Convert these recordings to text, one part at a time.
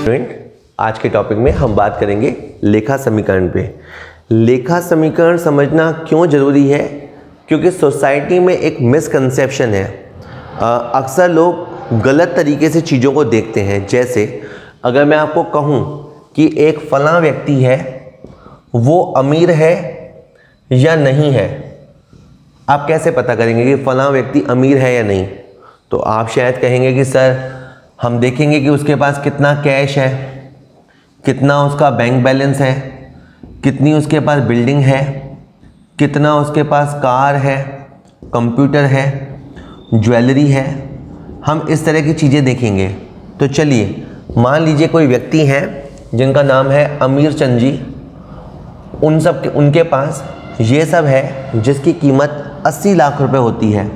Student, आज के topic में हम बात करेंगे लेखा समीकरण पे। लेखा समीकरण समझना क्यों ज़रूरी है? क्योंकि सोसाइटी में एक मिसकंसेप्शन है। अक्सर लोग गलत तरीके से चीज़ों को देखते हैं। जैसे अगर मैं आपको कहूँ कि एक फलां व्यक्ति है, वो अमीर है या नहीं है, आप कैसे पता करेंगे कि फलां व्यक्ति अमीर है या नहीं? तो आप शायद कहेंगे कि सर हम देखेंगे कि उसके पास कितना कैश है, कितना उसका बैंक बैलेंस है, कितनी उसके पास बिल्डिंग है, कितना उसके पास कार है, कंप्यूटर है, ज्वेलरी है। हम इस तरह की चीज़ें देखेंगे। तो चलिए मान लीजिए कोई व्यक्ति हैं जिनका नाम है अमीर चंद जी, उनके पास ये सब है जिसकी कीमत 80 लाख रुपए होती है।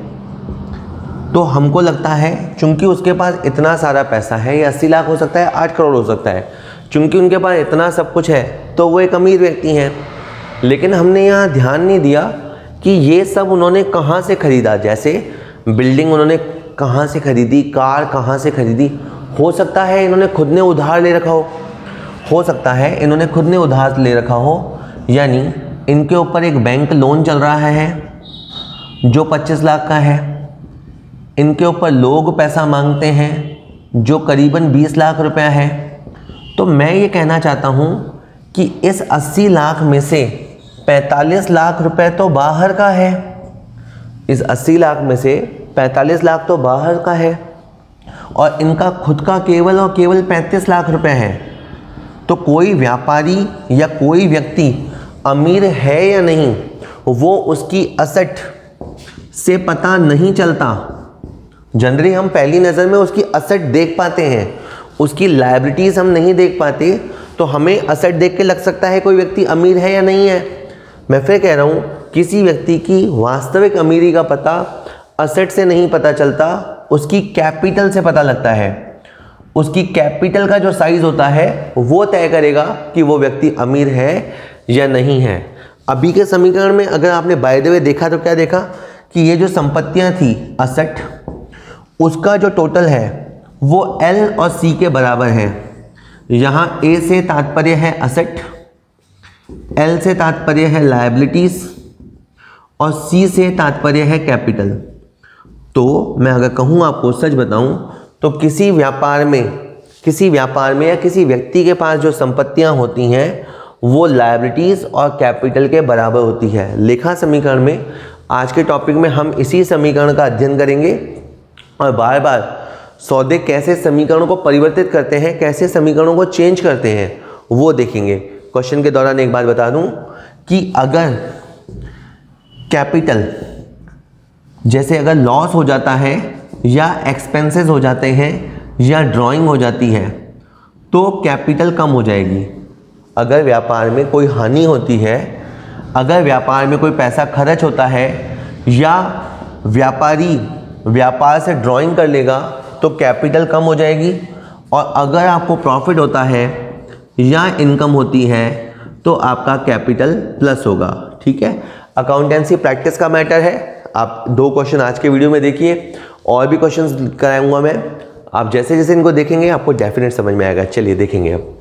तो हमको लगता है चूंकि उसके पास इतना सारा पैसा है, ये 80 लाख हो सकता है, 8 करोड़ हो सकता है, चूंकि उनके पास इतना सब कुछ है तो वो एक अमीर व्यक्ति हैं। लेकिन हमने यहाँ ध्यान नहीं दिया कि ये सब उन्होंने कहाँ से खरीदा। जैसे बिल्डिंग उन्होंने कहाँ से खरीदी, कार कहाँ से खरीदी। हो सकता है इन्होंने खुद ने उधार ले रखा हो सकता है इन्होंने खुद ने उधार ले रखा हो, यानी इनके ऊपर एक बैंक लोन चल रहा है जो 25 लाख का है। इनके ऊपर लोग पैसा मांगते हैं जो करीबन 20 लाख रुपया है। तो मैं ये कहना चाहता हूँ कि इस 80 लाख में से 45 लाख रुपए तो बाहर का है। इस 80 लाख में से 45 लाख तो बाहर का है और इनका खुद का केवल और केवल 35 लाख रुपए है। तो कोई व्यापारी या कोई व्यक्ति अमीर है या नहीं, वो उसकी असेट से पता नहीं चलता। जनरली हम पहली नज़र में उसकी असेट देख पाते हैं, उसकी लायबिलिटीज़ हम नहीं देख पाते। तो हमें असेट देख के लग सकता है कोई व्यक्ति अमीर है या नहीं है। मैं फिर कह रहा हूँ, किसी व्यक्ति की वास्तविक अमीरी का पता असेट से नहीं पता चलता, उसकी कैपिटल से पता लगता है। उसकी कैपिटल का जो साइज़ होता है वो तय करेगा कि वो व्यक्ति अमीर है या नहीं है। अभी के समीकरण में अगर आपने बाय द वे देखा तो क्या देखा कि ये जो संपत्तियाँ थी असेट, उसका जो टोटल है वो L और C के बराबर है। यहाँ A से तात्पर्य है असेट, L से तात्पर्य है लायबिलिटीज़ और C से तात्पर्य है कैपिटल। तो मैं अगर कहूँ आपको सच बताऊँ तो किसी व्यापार में या किसी व्यक्ति के पास जो संपत्तियाँ होती हैं वो लायबिलिटीज़ और कैपिटल के बराबर होती है। लेखा समीकरण में आज के टॉपिक में हम इसी समीकरण का अध्ययन करेंगे और बार बार सौदे कैसे समीकरणों को परिवर्तित करते हैं, कैसे समीकरणों को चेंज करते हैं, वो देखेंगे। क्वेश्चन के दौरान एक बात बता दूं कि अगर कैपिटल जैसे अगर लॉस हो जाता है या एक्सपेंसेस हो जाते हैं या ड्राइंग हो जाती है तो कैपिटल कम हो जाएगी। अगर व्यापार में कोई हानि होती है, अगर व्यापार में कोई पैसा खर्च होता है या व्यापारी व्यापार से ड्राइंग कर लेगा तो कैपिटल कम हो जाएगी। और अगर आपको प्रॉफिट होता है या इनकम होती है तो आपका कैपिटल प्लस होगा। ठीक है, अकाउंटेंसी प्रैक्टिस का मैटर है। आप 2 क्वेश्चन आज के वीडियो में देखिए, और भी क्वेश्चन कराऊंगा मैं। आप जैसे जैसे इनको देखेंगे आपको डेफिनेट समझ में आएगा। चलिए देखेंगे। अब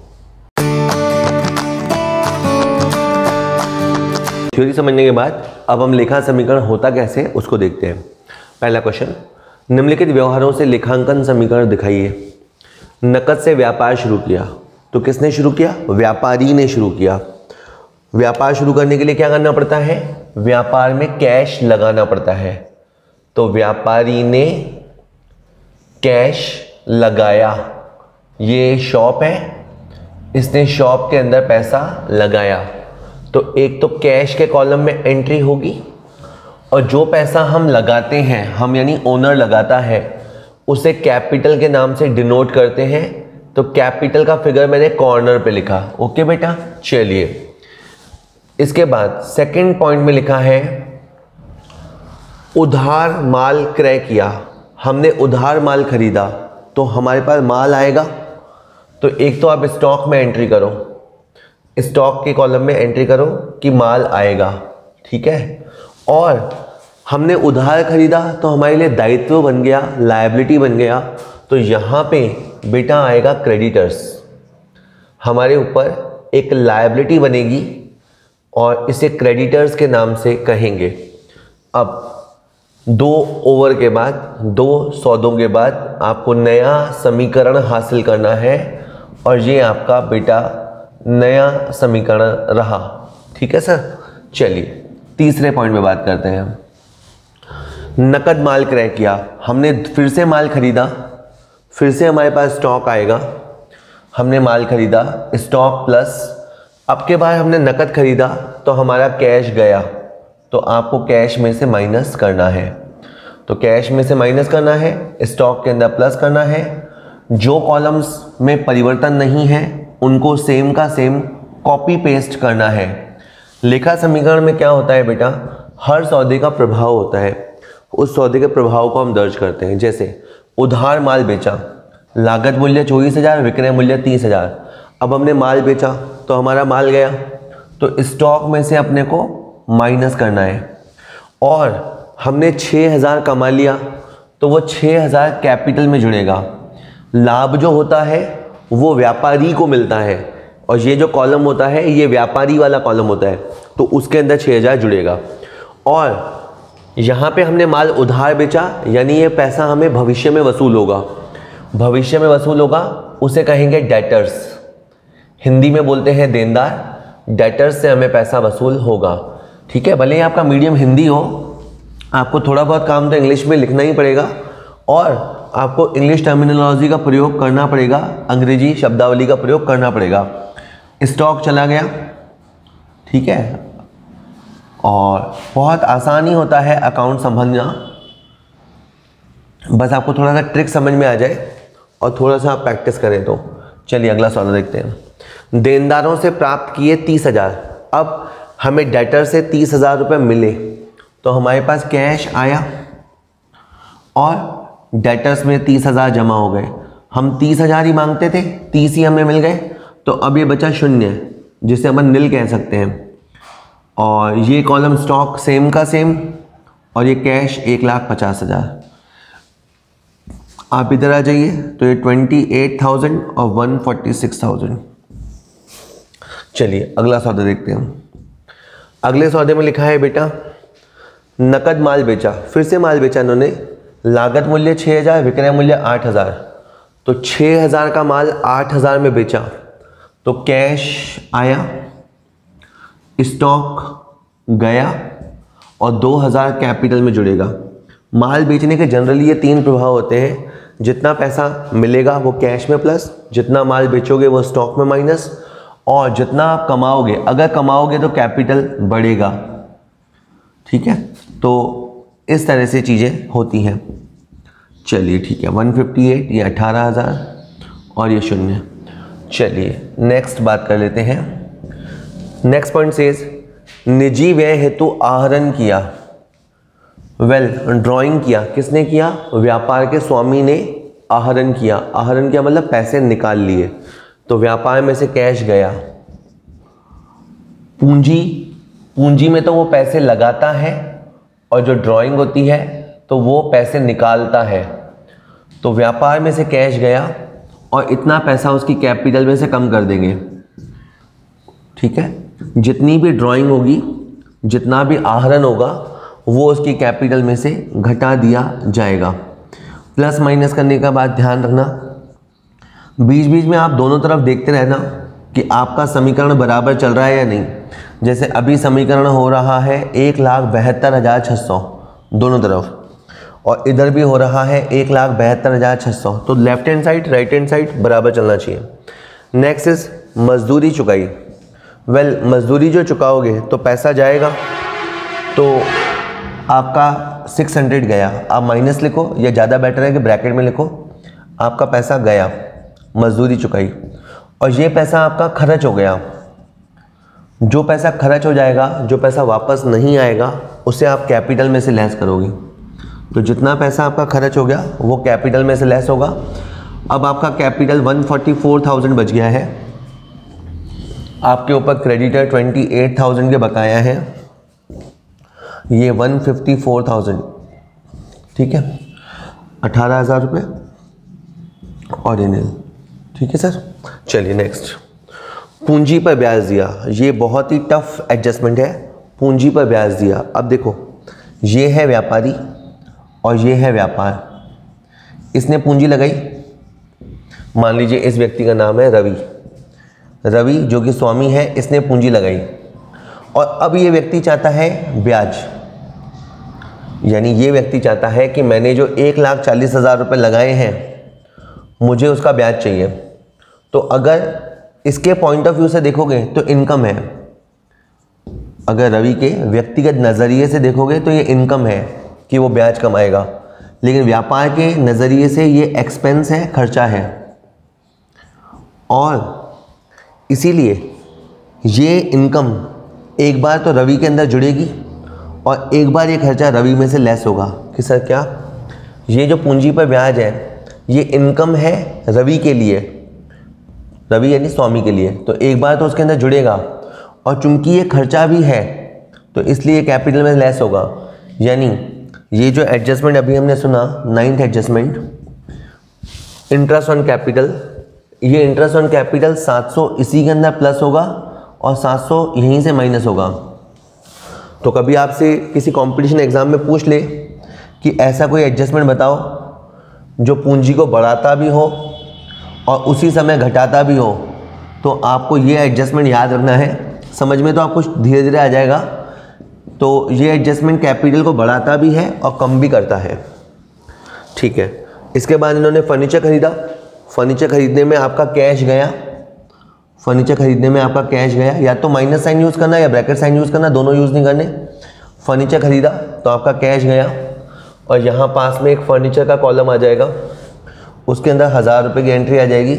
थ्योरी समझने के बाद अब हम लेखा समीकरण होता कैसे उसको देखते हैं। पहला क्वेश्चन, निम्नलिखित व्यवहारों से लेखांकन समीकरण दिखाइए। नकद से व्यापार शुरू किया। तो किसने शुरू किया? व्यापारी ने शुरू किया। व्यापार शुरू करने के लिए क्या करना पड़ता है? व्यापार में कैश लगाना पड़ता है। तो व्यापारी ने कैश लगाया। ये शॉप है, इसने शॉप के अंदर पैसा लगाया। तो एक तो कैश के कॉलम में एंट्री होगी और जो पैसा हम लगाते हैं, हम यानी ओनर लगाता है, उसे कैपिटल के नाम से डिनोट करते हैं। तो कैपिटल का फिगर मैंने कॉर्नर पे लिखा। ओके बेटा, चलिए इसके बाद सेकंड पॉइंट में लिखा है उधार माल क्रय किया। हमने उधार माल खरीदा तो हमारे पास माल आएगा। तो एक तो आप स्टॉक में एंट्री करो, स्टॉक के कॉलम में एंट्री करो कि माल आएगा। ठीक है, और हमने उधार खरीदा तो हमारे लिए दायित्व बन गया, लायबिलिटी बन गया। तो यहाँ पे बेटा आएगा क्रेडिटर्स। हमारे ऊपर एक लायबिलिटी बनेगी और इसे क्रेडिटर्स के नाम से कहेंगे। अब 2 ओवर के बाद, 2 सौदों के बाद आपको नया समीकरण हासिल करना है और ये आपका बेटा नया समीकरण रहा। ठीक है सर। चलिए तीसरे पॉइंट पे बात करते हैं। नकद माल क्रय किया, हमने फिर से माल खरीदा, फिर से हमारे पास स्टॉक आएगा। हमने माल खरीदा, स्टॉक प्लस, अब के बाद हमने नकद खरीदा तो हमारा कैश गया, तो आपको कैश में से माइनस करना है। तो कैश में से माइनस करना है, स्टॉक के अंदर प्लस करना है। जो कॉलम्स में परिवर्तन नहीं है उनको सेम का सेम कॉपी पेस्ट करना है। लेखा समीकरण में क्या होता है बेटा, हर सौदे का प्रभाव होता है, उस सौदे के प्रभाव को हम दर्ज करते हैं। जैसे उधार माल बेचा, लागत मूल्य 24,000, विक्रय मूल्य 30,000। अब हमने माल बेचा तो हमारा माल गया, तो स्टॉक में से अपने को माइनस करना है। और हमने 6,000 कमा लिया तो वो 6,000 कैपिटल में जुड़ेगा। लाभ जो होता है वो व्यापारी को मिलता है और ये जो कॉलम होता है ये व्यापारी वाला कॉलम होता है, तो उसके अंदर 6,000 जुड़ेगा। और यहाँ पे हमने माल उधार बेचा, यानी ये पैसा हमें भविष्य में वसूल होगा। भविष्य में वसूल होगा उसे कहेंगे डेटर्स, हिंदी में बोलते हैं देनदार। डेटर्स से हमें पैसा वसूल होगा। ठीक है, भले ही आपका मीडियम हिंदी हो, आपको थोड़ा बहुत काम तो इंग्लिश में लिखना ही पड़ेगा और आपको इंग्लिश टर्मिनोलॉजी का प्रयोग करना पड़ेगा, अंग्रेजी शब्दावली का प्रयोग करना पड़ेगा। स्टॉक चला गया, ठीक है, और बहुत आसानी होता है अकाउंट समझना, बस आपको थोड़ा सा ट्रिक समझ में आ जाए और थोड़ा सा आप प्रैक्टिस करें तो। चलिए अगला सवाल देखते हैं। देनदारों से प्राप्त किए 30,000, अब हमें डेटर से 30,000 रुपये मिले तो हमारे पास कैश आया और डेटर्स में 30,000 जमा हो गए। हम 30,000 ही मांगते थे, 30 ही हमें मिल गए, तो अब ये बचा शून्य, जिसे अपन नील कह सकते हैं। और ये कॉलम स्टॉक सेम का सेम और ये कैश 1,50,000। आप इधर आ जाइए तो ये 28,000 और 146,000। चलिए अगला सौदा देखते हैं। अगले सौदे में लिखा है बेटा नकद माल बेचा, फिर से माल बेचा इन्होंने, लागत मूल्य 6,000, विक्रय मूल्य 8,000। तो 6,000 का माल 8,000 में बेचा तो कैश आया, स्टॉक गया और 2,000 कैपिटल में जुड़ेगा। माल बेचने के जनरली ये 3 प्रभाव होते हैं, जितना पैसा मिलेगा वो कैश में प्लस, जितना माल बेचोगे वो स्टॉक में माइनस, और जितना आप कमाओगे, अगर कमाओगे तो कैपिटल बढ़ेगा। ठीक है, तो इस तरह से चीज़ें होती हैं। चलिए ठीक है, 158, ये 18,000 और ये शून्य। चलिए नेक्स्ट बात कर लेते हैं। नेक्स्ट पॉइंट सेज निजी व्यय हेतु आहरण किया। ड्राइंग किया, किसने किया? व्यापार के स्वामी ने आहरण किया। आहरण किया मतलब पैसे निकाल लिए, तो व्यापार में से कैश गया। पूंजी में तो वो पैसे लगाता है और जो ड्राइंग होती है तो वो पैसे निकालता है। तो व्यापार में से कैश गया और इतना पैसा उसकी कैपिटल में से कम कर देंगे। ठीक है, जितनी भी ड्राइंग होगी, जितना भी आहरण होगा वो उसकी कैपिटल में से घटा दिया जाएगा। प्लस माइनस करने का बात ध्यान रखना, बीच बीच में आप दोनों तरफ देखते रहना कि आपका समीकरण बराबर चल रहा है या नहीं। जैसे अभी समीकरण हो रहा है 1,72,600 दोनों तरफ, और इधर भी हो रहा है 1,72,600, तो left hand side right hand side बराबर चलना चाहिए। नेक्स्ट इज मजदूरी चुकाई। मजदूरी जो चुकाओगे तो पैसा जाएगा, तो आपका 600 गया, आप माइनस लिखो या ज़्यादा बेटर है कि ब्रैकेट में लिखो, आपका पैसा गया, मजदूरी चुकाई, और ये पैसा आपका खर्च हो गया। जो पैसा खर्च हो जाएगा, जो पैसा वापस नहीं आएगा, उसे आप कैपिटल में से लेस करोगे। तो जितना पैसा आपका खर्च हो गया वो कैपिटल में से लेस होगा। अब आपका कैपिटल 144,000 बच गया है, आपके ऊपर क्रेडिटर 28,000 के बकाया है, ये 154,000, ठीक है, 18,000 रुपये और ये नील। ठीक है सर। चलिए नेक्स्ट, पूंजी पर ब्याज दिया, ये बहुत ही टफ एडजस्टमेंट है। पूंजी पर ब्याज दिया, अब देखो ये है व्यापारी और ये है व्यापार, इसने पूंजी लगाई, मान लीजिए इस व्यक्ति का नाम है रवि, रवि जो कि स्वामी है, इसने पूंजी लगाई और अब ये व्यक्ति चाहता है ब्याज, यानी ये व्यक्ति चाहता है कि मैंने जो 1,40,000 रुपये लगाए हैं मुझे उसका ब्याज चाहिए। तो अगर इसके पॉइंट ऑफ व्यू से देखोगे तो इनकम है, अगर रवि के व्यक्तिगत नज़रिए से देखोगे तो ये इनकम है कि वो ब्याज कमाएगा, लेकिन व्यापार के नज़रिए से ये एक्सपेंस है, खर्चा है। और इसीलिए ये इनकम एक बार तो रवि के अंदर जुड़ेगी और एक बार ये खर्चा रवि में से लेस होगा कि सर क्या, ये जो पूंजी पर ब्याज है ये इनकम है रवि के लिए, रवि यानी स्वामी के लिए, तो एक बार तो उसके अंदर जुड़ेगा और चूंकि ये खर्चा भी है तो इसलिए कैपिटल में लेस होगा। यानी ये जो एडजस्टमेंट अभी हमने सुना, 9th adjustment, interest on capital, ये इंटरेस्ट ऑन कैपिटल 700 इसी के अंदर प्लस होगा और 700 यहीं से माइनस होगा। तो कभी आपसे किसी कंपटीशन एग्जाम में पूछ ले कि ऐसा कोई एडजस्टमेंट बताओ जो पूंजी को बढ़ाता भी हो और उसी समय घटाता भी हो, तो आपको ये एडजस्टमेंट याद रखना है। समझ में तो आपको धीरे धीरे आ जाएगा। तो ये एडजस्टमेंट कैपिटल को बढ़ाता भी है और कम भी करता है, ठीक है। इसके बाद इन्होंने फर्नीचर खरीदा, फर्नीचर खरीदने में आपका कैश गया, फर्नीचर खरीदने में आपका कैश गया, या तो माइनस साइन यूज़ करना या ब्रैकेट साइन यूज़ करना, दोनों यूज़ नहीं करने। फर्नीचर खरीदा तो आपका कैश गया और यहाँ पास में एक फर्नीचर का कॉलम आ जाएगा, उसके अंदर 1000 रुपये की एंट्री आ जाएगी।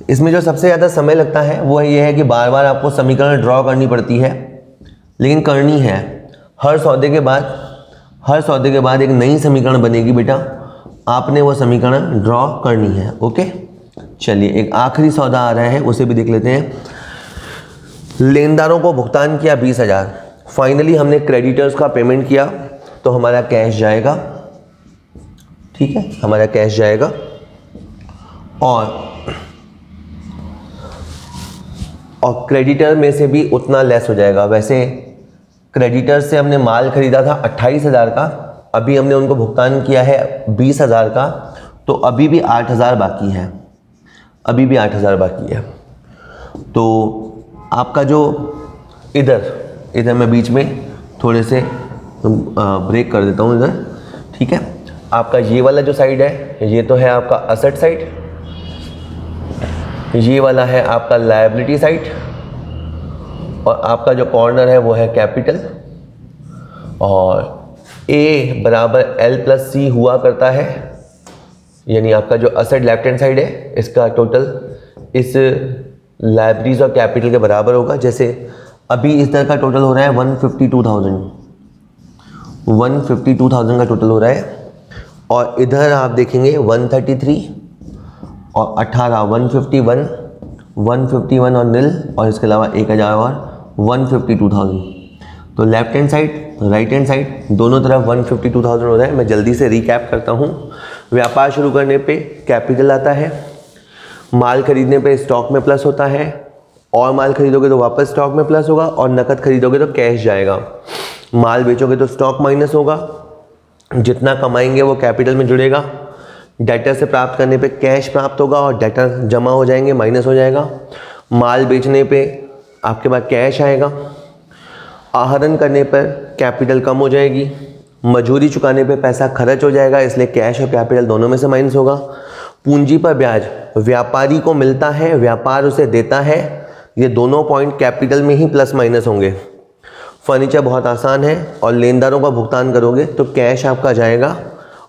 इसमें जो सबसे ज़्यादा समय लगता है वो ये है कि बार बार आपको समीकरण ड्रॉ करनी पड़ती है, लेकिन करनी है। हर सौदे के बाद एक नई समीकरण बनेगी बेटा, आपने वो समीकरण ड्रॉ करनी है। ओके, चलिए एक आखिरी सौदा आ रहा है, उसे भी देख लेते हैं। लेनदारों को भुगतान किया 20,000, फाइनली हमने क्रेडिटर्स का पेमेंट किया तो हमारा कैश जाएगा, ठीक है, हमारा कैश जाएगा और क्रेडिटर में से भी उतना लेस हो जाएगा। वैसे क्रेडिटर से हमने माल खरीदा था 28,000 का, अभी हमने उनको भुगतान किया है 20,000 का, तो अभी भी 8,000 बाकी है, अभी भी 8,000 बाकी है। तो आपका जो इधर मैं बीच में थोड़े से ब्रेक कर देता हूँ इधर, ठीक है। आपका ये वाला जो साइड है ये तो है आपका असेट साइड, ये वाला है आपका लायबिलिटी साइड और आपका जो कॉर्नर है वो है कैपिटल। और A बराबर L+C हुआ करता है, यानी आपका जो असेट लेफ्ट हैंड साइड है इसका टोटल इस लायबिलिटीज और कैपिटल के बराबर होगा। जैसे अभी इस तरह का टोटल हो रहा है 152,000 का टोटल हो रहा है, और इधर आप देखेंगे 133 और 18 151 और नील, और इसके अलावा 1,000 और 152,000। तो left hand side right hand side दोनों तरफ 152,000 हो रहा है। मैं जल्दी से रिकैप करता हूँ। व्यापार शुरू करने पे कैपिटल आता है, माल खरीदने पे स्टॉक में प्लस होता है, और माल खरीदोगे तो वापस स्टॉक में प्लस होगा, और नकद खरीदोगे तो कैश जाएगा। माल बेचोगे तो स्टॉक माइनस होगा, जितना कमाएंगे वो कैपिटल में जुड़ेगा। डेटर से प्राप्त करने पे कैश प्राप्त होगा और डेटर जमा हो जाएंगे, माइनस हो जाएगा। माल बेचने पे आपके पास कैश आएगा। आहरण करने पर कैपिटल कम हो जाएगी। मजूरी चुकाने पे पैसा खर्च हो जाएगा, इसलिए कैश और कैपिटल दोनों में से माइनस होगा। पूंजी पर ब्याज व्यापारी को मिलता है, व्यापार उसे देता है, ये दोनों पॉइंट कैपिटल में ही प्लस माइनस होंगे। फर्नीचर बहुत आसान है, और लेनदारों का भुगतान करोगे तो कैश आपका जाएगा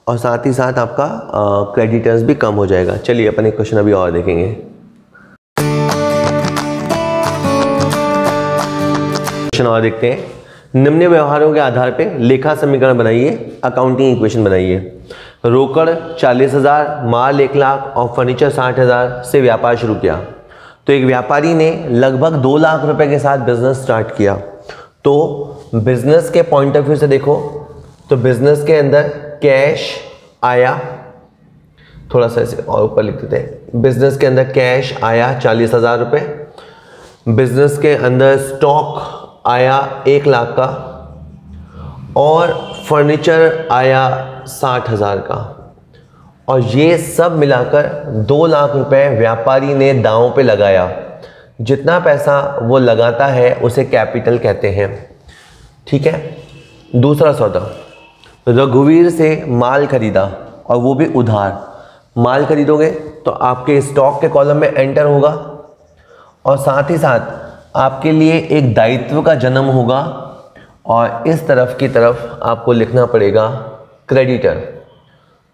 और साथ ही साथ आपका क्रेडिटर्स भी कम हो जाएगा। चलिए अपन एक क्वेश्चन अभी और देखेंगे। क्वेश्चन और देखते हैं। निम्न व्यवहारों के आधार पर लेखा समीकरण बनाइए, अकाउंटिंग इक्वेशन बनाइए। रोकड़ 40,000, माल 1,00,000 और फर्नीचर 60,000 से व्यापार शुरू किया। तो एक व्यापारी ने लगभग 2 लाख रुपए के साथ बिजनेस स्टार्ट किया। तो बिजनेस के पॉइंट ऑफ व्यू से देखो तो बिजनेस के अंदर कैश आया, थोड़ा सा इसे और ऊपर लिख देते हैं। बिजनेस के अंदर कैश आया 40,000 रुपये, बिजनेस के अंदर स्टॉक आया 1 लाख का और फर्नीचर आया 60,000 का, और ये सब मिलाकर 2 लाख रुपए व्यापारी ने दांव पे लगाया। जितना पैसा वो लगाता है उसे कैपिटल कहते हैं। ठीक है। दूसरा सौदा, रघुवीर से माल खरीदा और वो भी उधार। माल खरीदोगे तो आपके स्टॉक के कॉलम में एंटर होगा और साथ ही साथ आपके लिए एक दायित्व का जन्म होगा और इस तरफ की तरफ आपको लिखना पड़ेगा क्रेडिटर।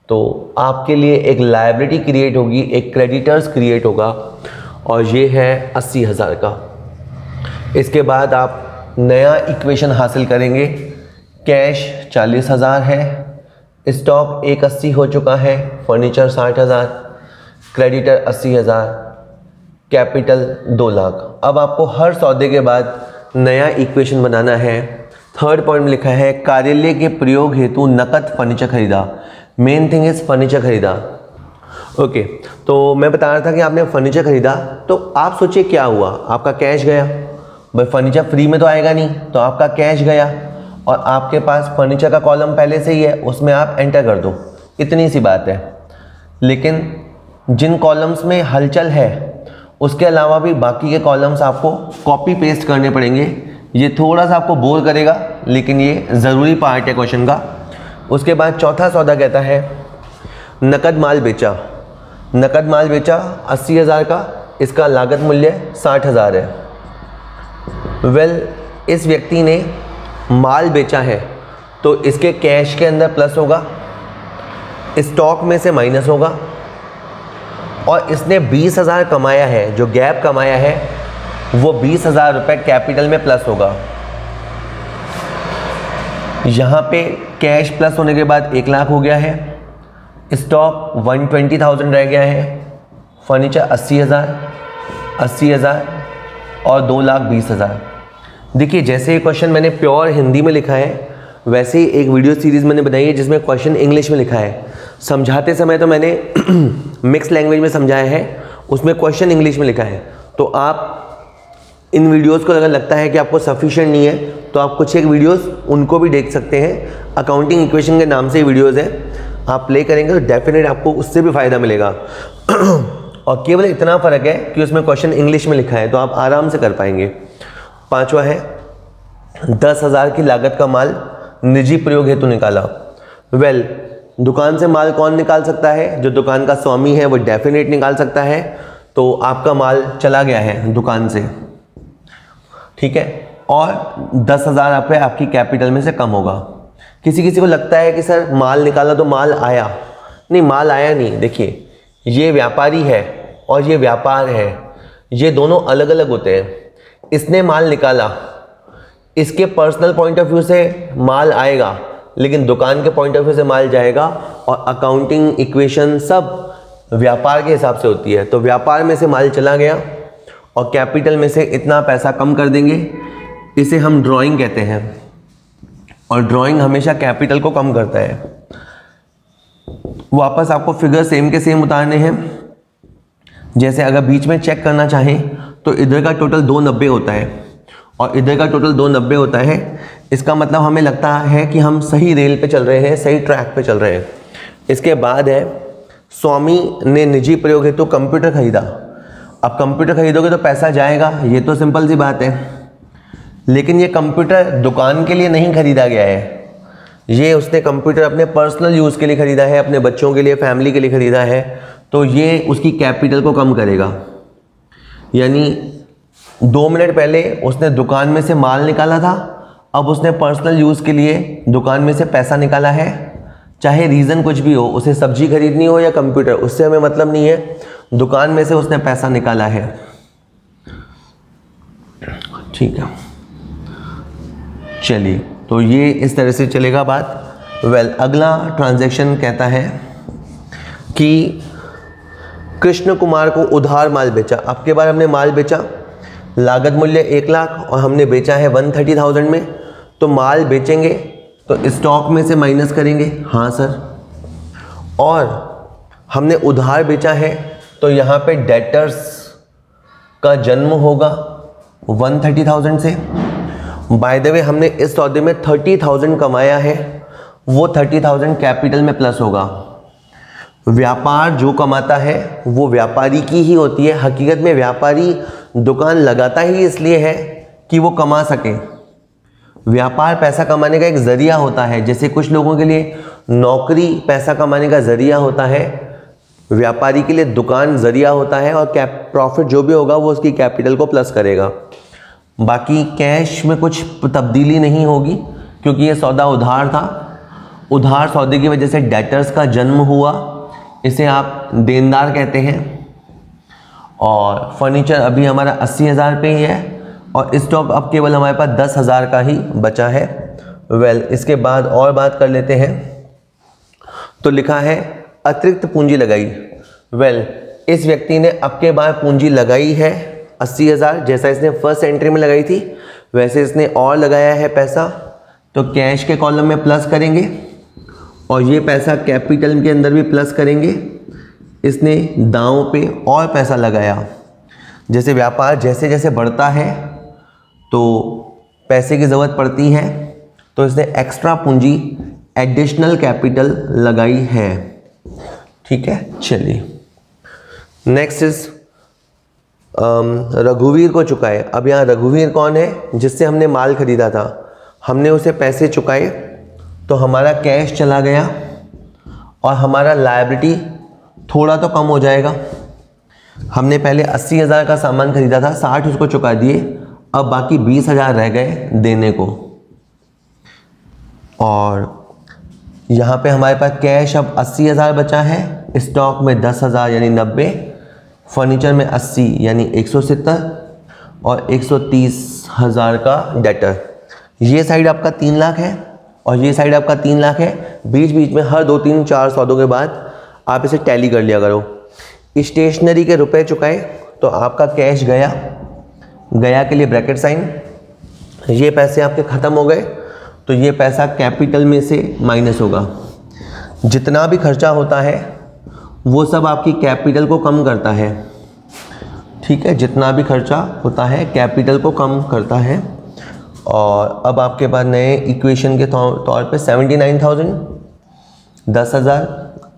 तो आपके लिए एक लायबिलिटी क्रिएट होगी, एक क्रेडिटर्स क्रिएट होगा और ये है 80,000 का। इसके बाद आप नया इक्वेशन हासिल करेंगे। कैश 40,000 है, स्टॉक 180 हो चुका है, फर्नीचर 60,000, क्रेडिटर 80,000, कैपिटल 2 लाख। अब आपको हर सौदे के बाद नया इक्वेशन बनाना है। थर्ड पॉइंट में लिखा है कार्यालय के प्रयोग हेतु नकद फर्नीचर खरीदा। मेन थिंग इज फर्नीचर खरीदा। ओके, तो मैं बता रहा था कि आपने फर्नीचर खरीदा तो आप सोचिए क्या हुआ, आपका कैश गया। भाई फर्नीचर फ्री में तो आएगा नहीं, तो आपका कैश गया और आपके पास फर्नीचर का कॉलम पहले से ही है, उसमें आप एंटर कर दो, इतनी सी बात है। लेकिन जिन कॉलम्स में हलचल है उसके अलावा भी बाकी के कॉलम्स आपको कॉपी पेस्ट करने पड़ेंगे। ये थोड़ा सा आपको बोर करेगा लेकिन ये ज़रूरी पार्ट है क्वेश्चन का। उसके बाद चौथा सौदा कहता है नकद माल बेचा। नकद माल बेचा 80,000 का, इसका लागत मूल्य 60,000 है। इस व्यक्ति ने माल बेचा है तो इसके कैश के अंदर प्लस होगा, स्टॉक में से माइनस होगा, और इसने 20,000 कमाया है, जो गैप कमाया है वो 20,000 रुपये कैपिटल में प्लस होगा। यहाँ पे कैश प्लस होने के बाद 1 लाख हो गया है, स्टॉक 120,000 रह गया है, फर्नीचर 80,000 और 2,20,000। देखिए जैसे ये क्वेश्चन मैंने प्योर हिंदी में लिखा है वैसे ही एक वीडियो सीरीज़ मैंने बनाई है जिसमें क्वेश्चन इंग्लिश में लिखा है। समझाते समय तो मैंने मिक्स लैंग्वेज में समझाया है, उसमें क्वेश्चन इंग्लिश में लिखा है। तो आप इन वीडियोस को अगर लगता है कि आपको सफिशिएंट नहीं है तो आप कुछ एक वीडियोस उनको भी देख सकते हैं। अकाउंटिंग इक्वेशन के नाम से ही वीडियोस है, आप प्ले करेंगे तो डेफिनेट आपको उससे भी फ़ायदा मिलेगा। और केवल इतना फ़र्क है कि उसमें क्वेश्चन इंग्लिश में लिखा है तो आप आराम से कर पाएंगे। पांचवा है 10,000 की लागत का माल निजी प्रयोग हेतु निकाला। दुकान से माल कौन निकाल सकता है? जो दुकान का स्वामी है वो डेफिनेट निकाल सकता है। तो आपका माल चला गया है दुकान से, ठीक है, और 10,000 रुपये आपकी कैपिटल में से कम होगा। किसी किसी को लगता है कि सर माल निकाला तो माल आया, नहीं, माल आया नहीं। देखिए ये व्यापारी है और ये व्यापार है, ये दोनों अलग अलग होते हैं। इसने माल निकाला, इसके पर्सनल पॉइंट ऑफ व्यू से माल आएगा लेकिन दुकान के पॉइंट ऑफ व्यू से माल जाएगा, और अकाउंटिंग इक्वेशन सब व्यापार के हिसाब से होती है। तो व्यापार में से माल चला गया और कैपिटल में से इतना पैसा कम कर देंगे, इसे हम ड्राइंग कहते हैं, और ड्राइंग हमेशा कैपिटल को कम करता है। वापस आपको फिगर सेम के सेम उतारने हैं। जैसे अगर बीच में चेक करना चाहें तो इधर का टोटल 290 होता है और इधर का टोटल 290 होता है। इसका मतलब हमें लगता है कि हम सही रेल पे चल रहे हैं, सही ट्रैक पे चल रहे हैं। इसके बाद है स्वामी ने निजी प्रयोग हेतु कंप्यूटर खरीदा। अब कंप्यूटर खरीदोगे तो पैसा जाएगा, ये तो सिंपल सी बात है, लेकिन ये कंप्यूटर दुकान के लिए नहीं खरीदा गया है। ये उसने कंप्यूटर अपने पर्सनल यूज़ के लिए ख़रीदा है, अपने बच्चों के लिए, फैमिली के लिए ख़रीदा है, तो ये उसकी कैपिटल को कम करेगा। यानी 2 मिनट पहले उसने दुकान में से माल निकाला था, अब उसने पर्सनल यूज़ के लिए दुकान में से पैसा निकाला है। चाहे रीज़न कुछ भी हो, उसे सब्जी खरीदनी हो या कंप्यूटर, उससे हमें मतलब नहीं है, दुकान में से उसने पैसा निकाला है, ठीक है। चलिए, तो ये इस तरह से चलेगा बात। अगला ट्रांजैक्शन कहता है कि कृष्ण कुमार को उधार माल बेचा। अब के बार हमने माल बेचा, लागत मूल्य 1 लाख और हमने बेचा है 130,000 में। तो माल बेचेंगे तो स्टॉक में से माइनस करेंगे, हाँ सर, और हमने उधार बेचा है तो यहाँ पे डेटर्स का जन्म होगा 130,000 से। बाय द वे हमने इस सौदे में 30,000 कमाया है, वो 30,000 कैपिटल में प्लस होगा। व्यापार जो कमाता है वो व्यापारी की ही होती है। हकीकत में व्यापारी दुकान लगाता ही इसलिए है कि वो कमा सके। व्यापार पैसा कमाने का एक ज़रिया होता है। जैसे कुछ लोगों के लिए नौकरी पैसा कमाने का ज़रिया होता है, व्यापारी के लिए दुकान ज़रिया होता है, और प्रॉफिट जो भी होगा वो उसकी कैपिटल को प्लस करेगा। बाकी कैश में कुछ तब्दीली नहीं होगी क्योंकि ये सौदा उधार था। उधार सौदे की वजह से डेटर्स का जन्म हुआ, इसे आप देनदार कहते हैं। और फर्नीचर अभी हमारा 80,000 पे ही है और स्टॉक अब केवल हमारे पास 10,000 का ही बचा है। इसके बाद और बात कर लेते हैं। तो लिखा है अतिरिक्त पूंजी लगाई। इस व्यक्ति ने अब के बाद पूंजी लगाई है 80,000, जैसा इसने फर्स्ट एंट्री में लगाई थी वैसे इसने और लगाया है पैसा। तो कैश के कॉलम में प्लस करेंगे और ये पैसा कैपिटल के अंदर भी प्लस करेंगे। इसने दांव पे और पैसा लगाया। जैसे व्यापार जैसे जैसे बढ़ता है तो पैसे की ज़रूरत पड़ती है, तो इसने एक्स्ट्रा पूंजी एडिशनल कैपिटल लगाई है। ठीक है, चलिए नेक्स्ट इज रघुवीर को चुकाए। अब यहाँ रघुवीर कौन है? जिससे हमने माल खरीदा था, हमने उसे पैसे चुकाए तो हमारा कैश चला गया और हमारा लायबिलिटी थोड़ा तो कम हो जाएगा। हमने पहले 80,000 का सामान खरीदा था, 60 उसको चुका दिए, अब बाकी 20,000 रह गए देने को। और यहाँ पे हमारे पास कैश अब 80,000 बचा है, स्टॉक में 10,000 यानी 90, फर्नीचर में 80 यानी 170 और 130,000 का डेटर। ये साइड आपका 3 लाख है और ये साइड आपका 3 लाख है। बीच बीच में हर 2, 3, 4 सौदों के बाद आप इसे टैली कर लिया करो। स्टेशनरी के रुपए चुकाए तो आपका कैश गया, गया के लिए ब्रैकेट साइन। ये पैसे आपके ख़त्म हो गए तो ये पैसा कैपिटल में से माइनस होगा। जितना भी खर्चा होता है वो सब आपकी कैपिटल को कम करता है। ठीक है, जितना भी खर्चा होता है कैपिटल को कम करता है। और अब आपके पास नए इक्वेशन के तौर पे 79,000, 10,000,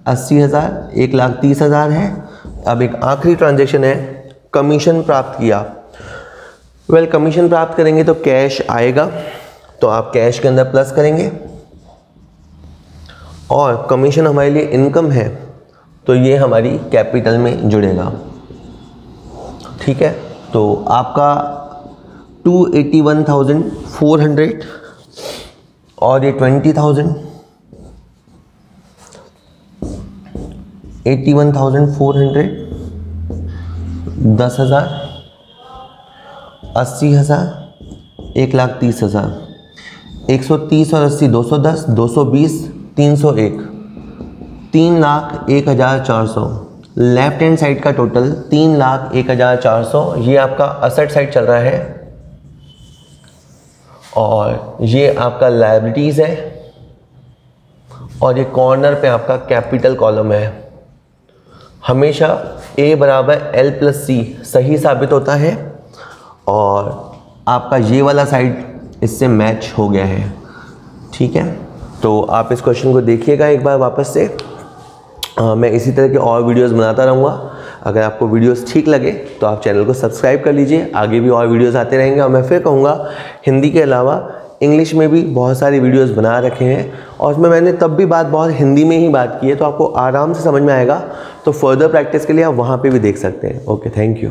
80,000, 1,30,000 है। अब एक आखिरी ट्रांजैक्शन है, कमीशन प्राप्त किया। कमीशन प्राप्त करेंगे तो कैश आएगा, तो आप कैश के अंदर प्लस करेंगे। और कमीशन हमारे लिए इनकम है तो ये हमारी कैपिटल में जुड़ेगा। ठीक है, तो आपका 281,400 और ये 20,000, 81,400, 10,000, 80,000, 1,30,000, 130 और 80 210, 220, 301, 3,01,400। लेफ्ट हैंड साइड का टोटल 3,01,400। ये आपका असेट साइड चल रहा है और ये आपका लायबिलिटीज़ है और ये कॉर्नर पे आपका कैपिटल कॉलम है। हमेशा A बराबर L+C सही साबित होता है और आपका ये वाला साइड इससे मैच हो गया है। ठीक है, तो आप इस क्वेश्चन को देखिएगा एक बार वापस से। मैं इसी तरह के और वीडियोस बनाता रहूँगा। अगर आपको वीडियोस ठीक लगे तो आप चैनल को सब्सक्राइब कर लीजिए, आगे भी और वीडियोस आते रहेंगे। और मैं फिर कहूँगा हिंदी के अलावा इंग्लिश में भी बहुत सारी वीडियोस बना रखे हैं और उसमें मैंने तब भी बहुत हिंदी में ही बात की है, तो आपको आराम से समझ में आएगा। तो फर्दर प्रैक्टिस के लिए आप वहाँ पे भी देख सकते हैं। Okay, thank you.